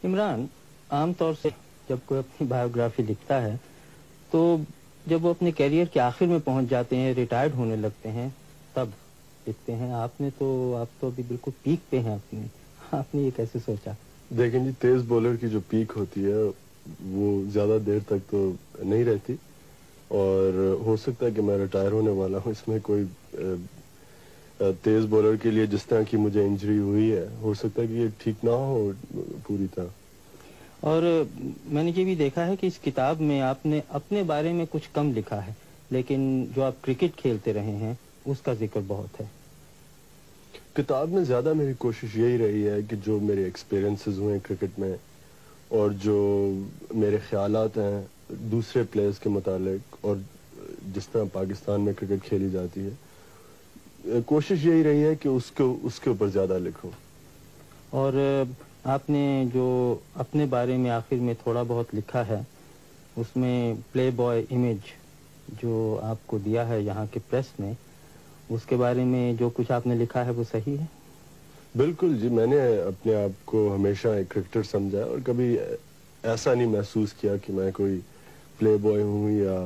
عمران عام طور سے جب کوئی اپنی بایوگرافی لکھتا ہے تو جب وہ اپنے کیریئر کے آخر میں پہنچ جاتے ہیں، ریٹائرڈ ہونے لگتے ہیں، تب لکھتے ہیں. آپ تو ابھی بالکل پیک پہ ہیں اپنے. آپ نے یہ کیسے سوچا؟ دیکھیں جی، تیز بولر کی جو پیک ہوتی ہے وہ زیادہ دیر تک تو نہیں رہتی، اور ہو سکتا ہے کہ میں ریٹائر ہونے والا ہوں. اس میں کوئی تیز بولر کے لیے جس طرح کی مجھے انجری ہوئی ہے، ہو سکتا ہے کہ یہ ٹھیک نہ ہو پوری طرح. اور میں نے یہ بھی دیکھا ہے کہ اس کتاب میں آپ نے اپنے بارے میں کچھ کم لکھا ہے، لیکن جو آپ کرکٹ کھیلتے رہے ہیں اس کا ذکر بہت ہے. کتاب میں زیادہ میری کوشش یہی رہی ہے کہ جو میرے ایکسپیرینسز ہوئے کرکٹ میں اور جو میرے خیالات ہیں دوسرے پلیئرز کے متعلق اور جس طرح پاکستان میں کرکٹ کھیلی جاتی ہے، کوشش یہی رہی ہے کہ اس کے اوپر زیادہ لکھوں. اور آپ نے جو اپنے بارے میں آخر میں تھوڑا بہت لکھا ہے اس میں پلے بوائے امیج جو آپ کو دیا ہے یہاں کے پریس نے، اس کے بارے میں جو کچھ آپ نے لکھا ہے وہ صحیح ہے؟ بالکل جی، میں نے اپنے آپ کو ہمیشہ ایک کرکٹر سمجھا اور کبھی ایسا نہیں محسوس کیا کہ میں کوئی پلے بوائے ہوں یا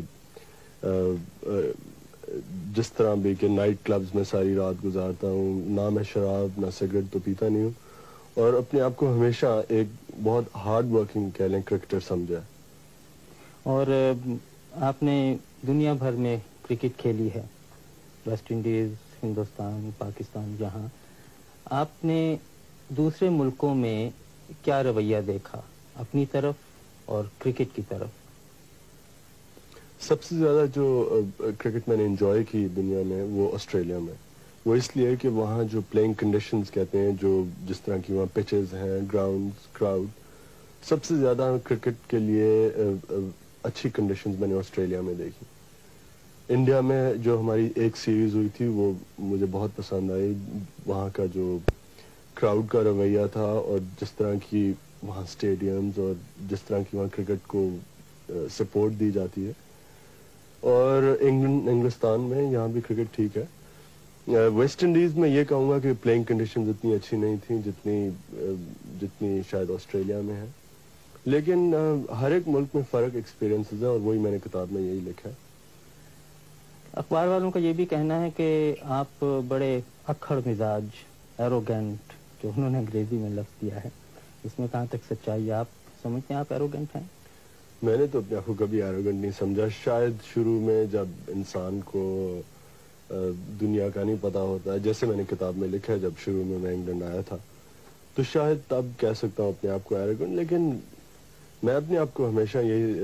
جس طرح بھی کہ نائٹ کلبز میں ساری رات گزارتا ہوں. نہ میں شراب نہ سگریٹ تو پیتا نہیں ہوں، اور اپنے آپ کو ہمیشہ ایک بہت ہارڈ ورکنگ کہہ لیں کرکٹر سمجھا. اور آپ نے دنیا بھر میں کرکٹ کھیلی ہے، ویسٹ انڈیز، ہندوستان، پاکستان. جہاں آپ نے دوسرے ملکوں میں کیا رویہ دیکھا اپنی طرف اور کرکٹ کی طرف؟ سب سے زیادہ جو کرکٹ میں نے انجوائے کی دنیا میں وہ آسٹریلیا میں. وہ اس لیے کہ وہاں جو پلینگ کنڈیشنز کہتے ہیں، جو جس طرح کی وہاں پچز ہیں، گراؤنڈز، کراؤڈ، سب سے زیادہ کرکٹ کے لیے اچھی کنڈیشنز میں نے آسٹریلیا میں دیکھی. انڈیا میں جو ہماری ایک سیریز ہوئی تھی وہ مجھے بہت پسند آئی. وہاں کا جو کراؤڈ کا رویہ تھا اور جس طرح کی وہاں سٹیڈیمز اور جس طرح کی وہاں کرکٹ کو سپورٹ دی جاتی ہے. اور انگلستان میں یہاں بھی کرکٹ ٹھیک ہے. ویسٹ انڈیز میں یہ کہوں گا کہ پلینگ کنڈیشنز اتنی اچھی نہیں تھیں جتنی شاید آسٹریلیا میں ہے. لیکن ہر ایک ملک میں فرق ایکسپیرینسز ہیں، اور وہی میں نے کتاب میں یہی لکھا ہے. اخبار والوں کا یہ بھی کہنا ہے کہ آپ بڑے اکھڑ مزاج، ایروگینٹ، جو انہوں نے انگریزی میں لفظ دیا ہے، اس میں کہاں تک سچائی ہے؟ آپ سمجھتے ہیں آپ ایروگینٹ ہیں؟ میں نے تو اپنے آپ کو کبھی ایروگنٹ نہیں سمجھا. شاید شروع میں جب انسان کو دنیا کا نہیں پتا ہوتا ہے، جیسے میں نے کتاب میں لکھا ہے، جب شروع میں انگلینڈ آیا تھا تو شاید تب کہہ سکتا ہوں اپنے آپ کو ایروگنٹ. لیکن میں اپنے آپ کو ہمیشہ یہی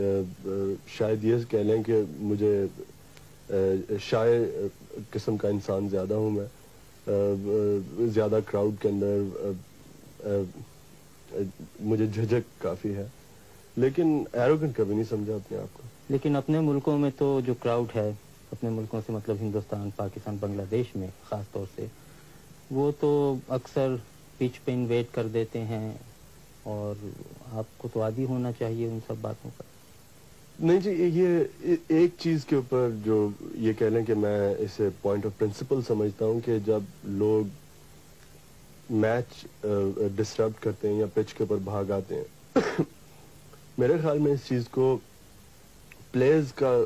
شاید یہ کہہ لیں کہ مجھے شائع قسم کا انسان زیادہ ہوں. میں زیادہ کراؤڈ کے اندر مجھے جھجک کافی ہے، لیکن ایروگنٹ کبھی نہیں سمجھا اپنے آپ کو. لیکن اپنے ملکوں میں تو جو کراؤڈ ہے، اپنے ملکوں سے مطلب ہندوستان، پاکستان، بنگلہ دیش میں خاص طور سے، وہ تو اکثر پچ پہ انویٹ کر دیتے ہیں، اور آپ کو تو عادی ہونا چاہیے ان سب باتوں کا. نہیں جی، یہ ایک چیز کے اوپر جو یہ کہہ لیں کہ میں اسے پوائنٹ آف پرنسپل سمجھتا ہوں کہ جب لوگ میچ ڈسٹرب کرتے ہیں یا پچ کے اوپر بھاگ آتے ہیں میرے خیال میں اس چیز کو پلیئرز کا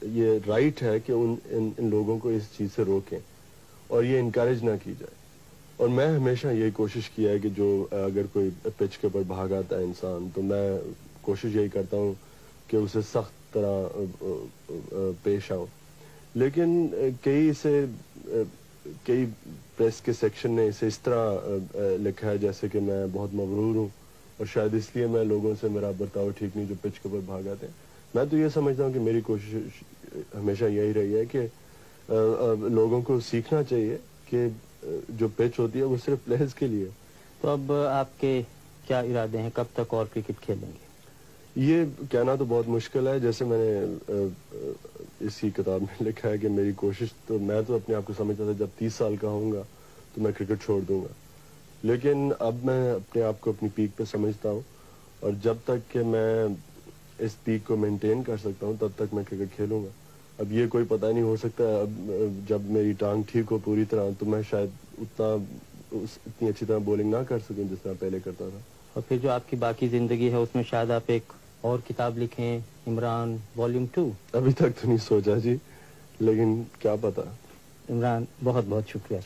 یہ رائٹ ہے کہ ان لوگوں کو اس چیز سے روکیں اور یہ انکریج نہ کی جائے. اور میں ہمیشہ یہی کوشش کیا ہے کہ جو اگر کوئی پچ کے اوپر بھاگ آتا ہے انسان، تو میں کوشش یہی کرتا ہوں کہ اسے سخت طرح پیش آؤں. لیکن کئی پریس کے سیکشن نے اسے اس طرح لکھا ہے جیسے کہ میں بہت مغرور ہوں، اور شاید اس لیے میں لوگوں سے میرا برتاؤ ٹھیک نہیں جو پچ کے اوپر بھاگ آتے ہیں. میں تو یہ سمجھتا ہوں کہ میری کوشش ہمیشہ یہی رہی ہے کہ لوگوں کو سیکھنا چاہیے کہ جو پچ ہوتی ہے وہ صرف پلیئرز کے لیے. تو اب آپ کے کیا ارادے ہیں؟ کب تک اور کرکٹ کھیلیں گے؟ یہ کہنا تو بہت مشکل ہے. جیسے میں نے اسی کتاب میں لکھا ہے کہ میری کوشش تو میں تو اپنے آپ کو سمجھتا تھا جب 30 سال کا ہوں گا تو میں کرکٹ چھوڑ دوں گا. لیکن اب میں اپنے آپ کو اپنی پیک پہ سمجھتا ہوں، اور جب تک کہ میں اس پیک کو مینٹین کر سکتا ہوں تب تک میں کرکٹ کھیلوں گا. اب یہ کوئی پتہ نہیں، ہو سکتا ہے اب جب میری ٹانگ ٹھیک ہو پوری طرح تو میں شاید اتنا اتنی اچھی طرح بولنگ نہ کر سکوں جس طرح پہلے کرتا تھا. اور پھر جو آپ کی باقی زندگی ہے اس میں شاید آپ ایک اور کتاب لکھیں, عمران والیوم 2. ابھی تک تو نہیں سوچا جی, لیکن کیا پتا. عمران, بہت بہت شکریہ.